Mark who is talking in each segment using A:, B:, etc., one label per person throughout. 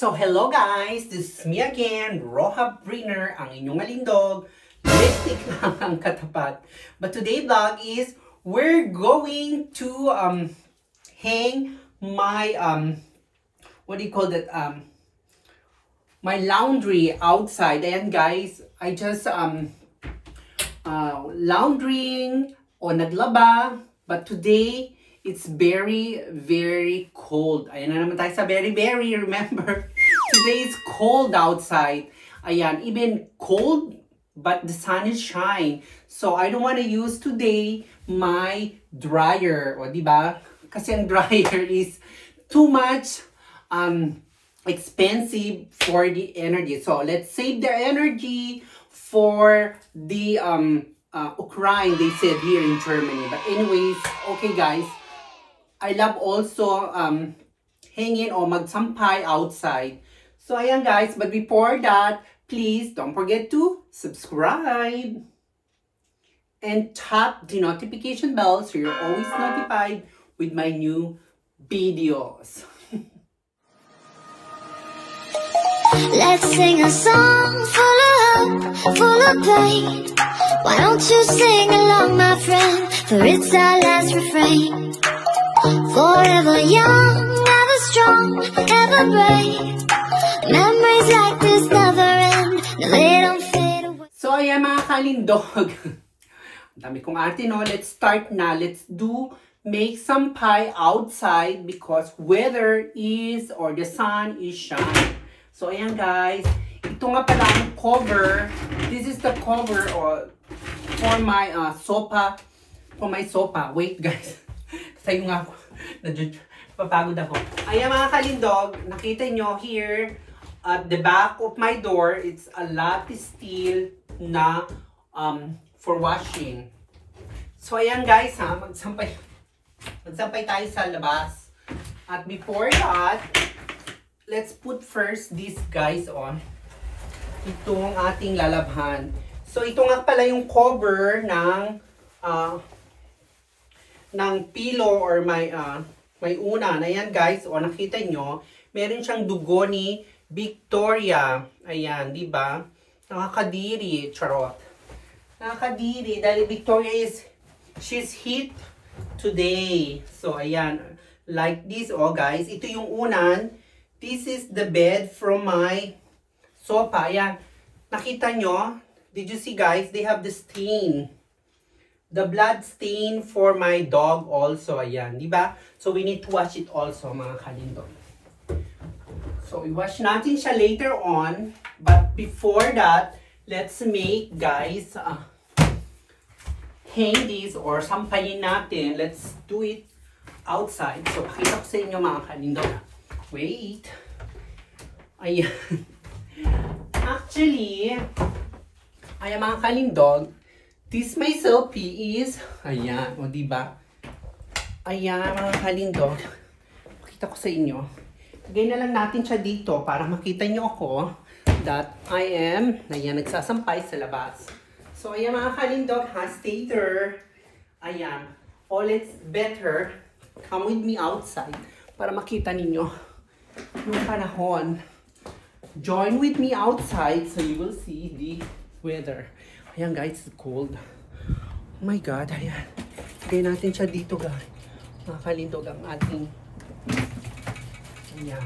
A: So hello guys, this is me again, Roha Briner, ang inyong alindog. Lipstick lang ang katapat. But today vlog is we're going to hang my what do you call that, my laundry outside. And guys, I just laundering o naglaba, but today it's very cold. Ayan na naman tayo sa very, remember? Today is cold outside. Ayan, even cold, but the sun is shining. So I don't want to use today my dryer. O, diba? Kasi ang dryer is too much expensive for the energy. So let's save the energy for the Ukraine, they said here in Germany. But anyways, okay guys. I love also hanging or magsampay outside. So ayan guys, but before that, please don't forget to subscribe and tap the notification bell so you're always notified with my new videos.
B: Let's sing a song full of hope, full of pain. Why don't you sing along, my friend, for it's our last refrain. Forever young, ever strong, ever brave. Memories like this never end, no, they don't fade away.
A: So ayan mga kalindog. Ang dami kong arte, no? Let's start na. Let's make some pie outside because weather is or the sun is shining. So ayan guys. Ito nga pala ang cover. This is the cover for my sofa. For my sofa. Wait guys. Sayo nga ako. Papagod ako. Ayan mga kalindog, nakita nyo here at the back of my door, it's a lapis steel na for washing. So ayan guys ha, magsampay tayo sa labas. At before that, let's put first this guys on. Itong ating lalabhan. So ito nga pala yung cover ng pillow or may unan. Ayan guys, o nakita nyo, meron siyang dugo ni Victoria. Ayan, di ba? Nakakadiri, charot. Nakakadiri dahil Victoria she's hit today. So ayan, like this, oh guys, ito yung unan. This is the bed from my sofa. Ayan, nakita nyo? Did you see guys? They have the stain. The blood stain for my dog also, ayan, di ba? So we need to wash it also, mga kalindog. So i-wash natin siya later on, but before that, let's make, guys, hang this or sampayin natin. Let's do it outside. So pakita ko sa inyo, mga kalindog. Wait. Ayan. Actually, ayan mga kalindog, this my selfie is, ayan, o diba? Ayan, mga kalindog. Pakita ko sa inyo. Lagay na lang natin siya dito para makita nyo ako that I am, ayan, nagsasampay sa labas. So, ayan mga kalindog, stay there. Ayan. All it's better, come with me outside para makita ninyo yung panahon. Join with me outside so you will see the weather. Ayan guys, it's cold. Oh my God, ayan. Lagay natin siya dito guys. Makakalindog ang ating. Ayan.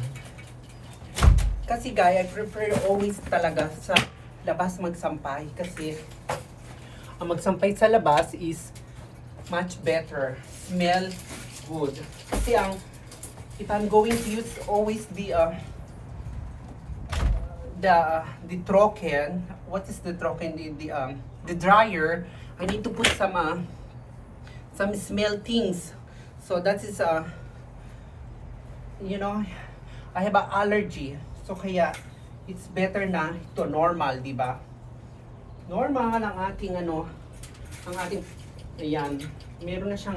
A: Kasi guys, I prefer always talaga sa labas magsampay. Kasi ang magsampay sa labas is much better. Smell good. Kasi if I'm going to use always the trocken, what is the trocken? The dryer. I need to put some smell things. So that is you know, I have an allergy. So kaya it's better na ito normal, di ba? Normal ang ating ayan. Meron na siyang,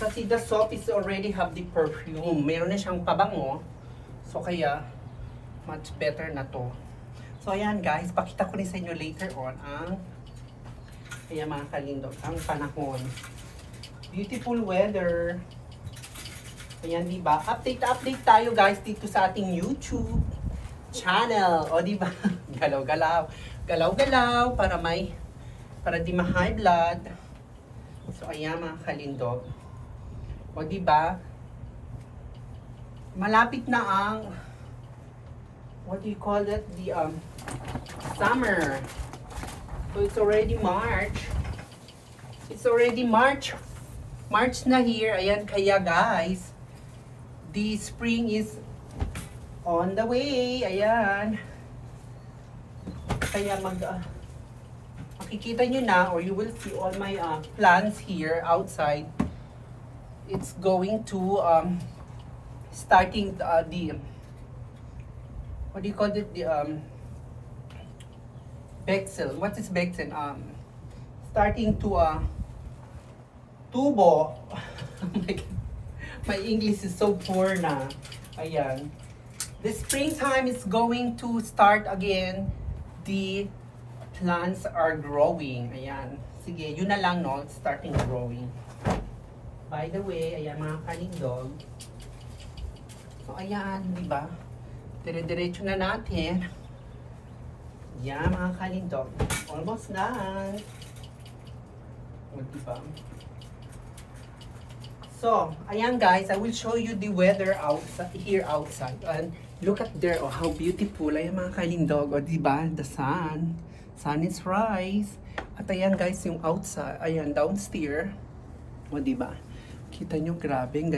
A: kasi the soap is already have the perfume. Meron na siyang pabango. So kaya much better na to. So ayan guys, pakita ko rin sa inyo later on ayan mga kalindog, ang panahon. Beautiful weather. Ayan, diba? Update tayo guys dito sa ating YouTube. channel. O, di ba? Galaw-galaw. Galaw-galaw para di ma-high blood. So, ayan mga kalindog. O, di ba? Malapit na ang what do you call that? The summer. So it's already March. It's already March. March na here. Ayan, kaya guys, the spring is on the way. Ayan. Kaya makikita nyo na, or you will see all my plants here outside. It's going to starting the what do you call it? The Bexel. What is Bexel? Starting to tubo. My English is so poor na. Ayan. The springtime is going to start again. The plants are growing. Ayan. Sige, yun na lang, no? It's starting growing. By the way, ayan mga kalindog. So, ayan, di ba? Dire-diretso na natin. Yan, mga kalindog. Almost done. O, di ba? So, ayan guys, I will show you the weather outside, here outside. And look at there, oh, how beautiful. Ayan mga kalindog, o, di ba? The sun. Sun is rise. At ayan guys, yung outside, ayan, downstairs. O, di ba? Kita nyo, grabe. Ang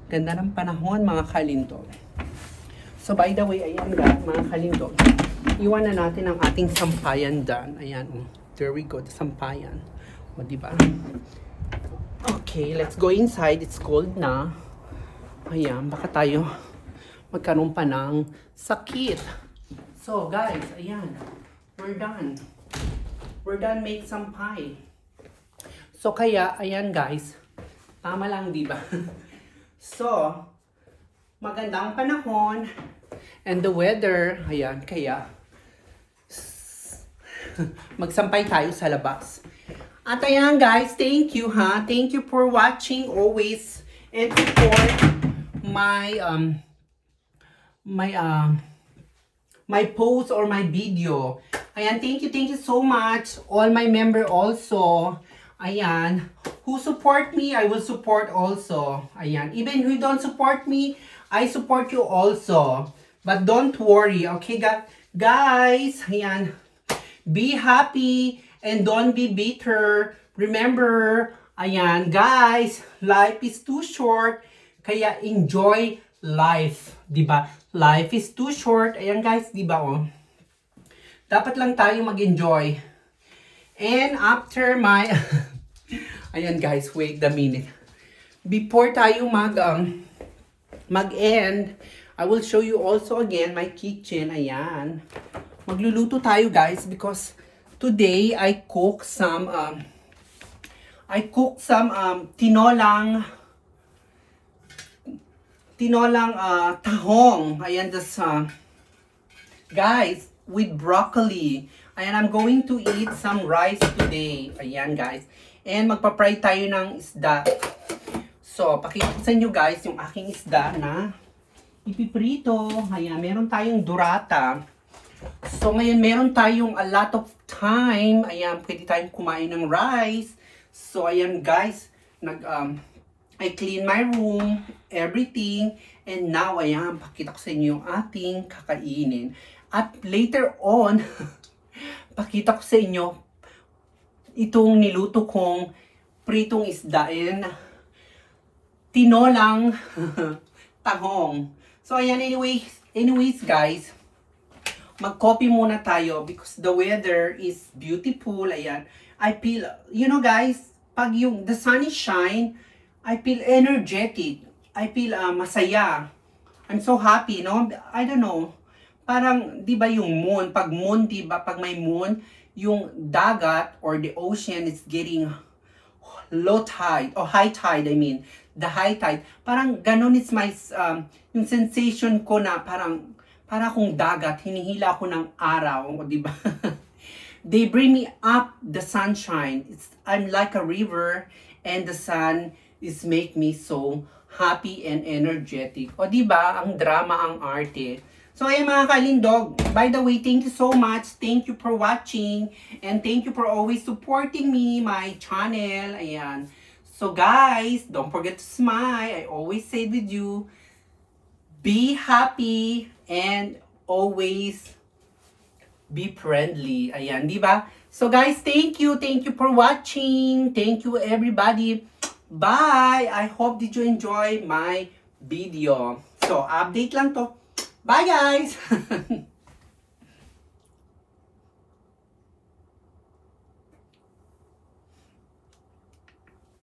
A: ganda ng panahon, mga kalindog. So, by the way, ayan guys, mga kalindog. Iwan na natin ang ating sampayan dyan. Ayan, oh. There we go, the sampayan. O, di ba? Okay, let's go inside. It's cold na. Ayan, baka tayo magkaroon pa ng sakit. So, guys, ayan. We're done. We're done make some pie. So, kaya, ayan guys. Tama lang, di ba? So, magandang panahon. And the weather, ayan, kaya magsampay tayo sa labas. At ayan guys, thank you ha. Thank you for watching always and support my my post or my video. Ayan, thank you so much. All my member also. Ayan, who support me, I will support also. Ayan, even who don't support me, I support you also. But don't worry, okay guys? Ayan, be happy. And don't be bitter. Remember, ayan, guys, life is too short. Kaya enjoy life, di ba? Life is too short. Ayan, guys, di ba, oh? Dapat lang tayo mag-enjoy. And after my... ayan, guys, wait a minute. Before tayo mag-end, I will show you also again my kitchen. Ayan. Magluluto tayo, guys, because... Today, I cook some tinolang tahong. Ayan, this, guys, with broccoli. Ayan, I'm going to eat some rice today. Ayan, guys. And magpa-fry tayo ng isda. So, pakita ko sa inyo, guys, yung aking isda na ipiprito. Ayan, meron tayong durata. So, ngayon, meron tayong a lot of time. Ayan, pwede tayong kumain ng rice. So, ayan, guys. I clean my room, everything. And now, ayan, pakita ko sa inyo yung ating kakainin. At later on, pakita ko sa inyo itong niluto kong pritong isda. Ayan, tinolang tahong. So, ayan, anyways, guys. Mag-coffee muna tayo because the weather is beautiful. Ayan. I feel, you know guys, pag the sun is shine, I feel energetic. I feel masaya. I'm so happy, no? I don't know. Parang, di ba yung moon? Pag moon, di ba? Pag may moon, yung dagat or the ocean is getting low tide, or high tide, I mean. The high tide. Parang ganun is my, yung sensation ko na parang, para akong dagat, hinihila ako ng araw, di ba? They bring me up the sunshine. I'm like a river, and the sun is make me so happy and energetic. O di ba, ang drama, ang arte. So, ayan mga kalindog. By the way, thank you so much. Thank you for watching. And thank you for always supporting me, my channel. Ayan. So, guys, don't forget to smile. I always say with you, be happy and always be friendly. Ayan, di ba? So, guys, thank you. Thank you for watching. Thank you, everybody. Bye! I hope did you enjoy my video. So, update lang to. Bye, guys!